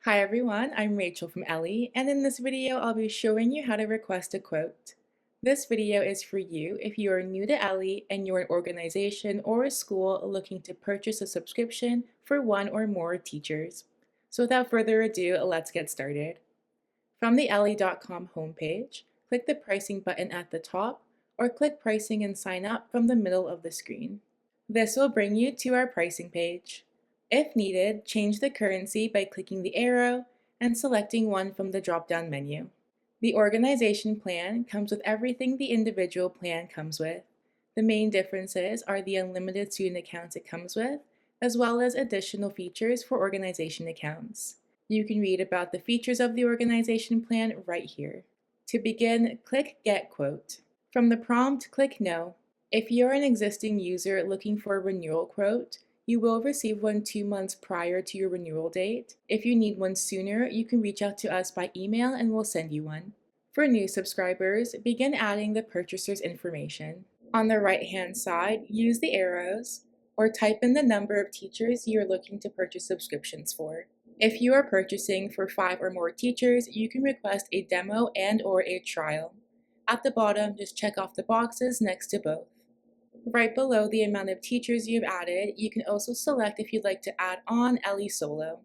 Hi everyone, I'm Rachel from Ellii, and in this video I'll be showing you how to request a quote. This video is for you if you are new to Ellii and you're an organization or a school looking to purchase a subscription for one or more teachers. So without further ado, let's get started. From the ellii.com homepage, click the pricing button at the top or click pricing and sign up from the middle of the screen. This will bring you to our pricing page. If needed, change the currency by clicking the arrow and selecting one from the drop-down menu. The organization plan comes with everything the individual plan comes with. The main differences are the unlimited student accounts it comes with, as well as additional features for organization accounts. You can read about the features of the organization plan right here. To begin, click Get Quote. From the prompt, click No. If you're an existing user looking for a renewal quote, you will receive one 2 months prior to your renewal date. If you need one sooner, you can reach out to us by email and we'll send you one. For new subscribers, begin adding the purchaser's information. On the right-hand side, use the arrows or type in the number of teachers you're looking to purchase subscriptions for. If you are purchasing for 5 or more teachers, you can request a demo and/or a trial. At the bottom, just check off the boxes next to both. Right below the amount of teachers you've added, you can also select if you'd like to add on Ellii Solo.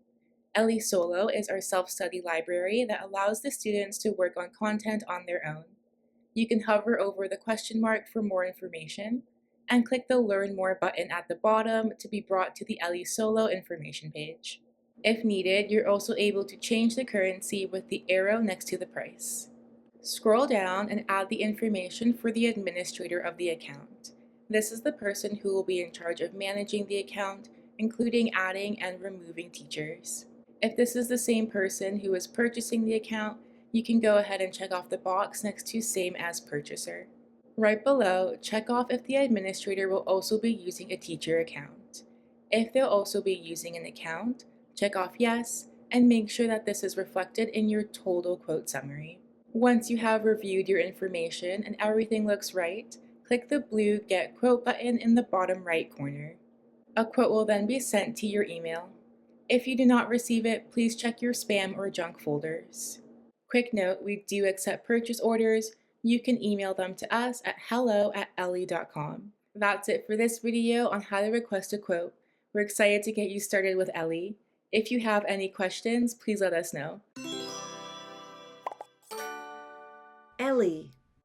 Ellii Solo is our self-study library that allows the students to work on content on their own. You can hover over the question mark for more information and click the Learn More button at the bottom to be brought to the Ellii Solo information page. If needed, you're also able to change the currency with the arrow next to the price. Scroll down and add the information for the administrator of the account. This is the person who will be in charge of managing the account, including adding and removing teachers. If this is the same person who is purchasing the account, you can go ahead and check off the box next to Same as Purchaser. Right below, check off if the administrator will also be using a teacher account. If they'll also be using an account, check off Yes, and make sure that this is reflected in your total quote summary. Once you have reviewed your information and everything looks right, click the blue Get Quote button in the bottom right corner. A quote will then be sent to your email. If you do not receive it, please check your spam or junk folders. Quick note, we do accept purchase orders. You can email them to us at hello@ellii.com. That's it for this video on how to request a quote. We're excited to get you started with Ellii. If you have any questions, please let us know. Ellii,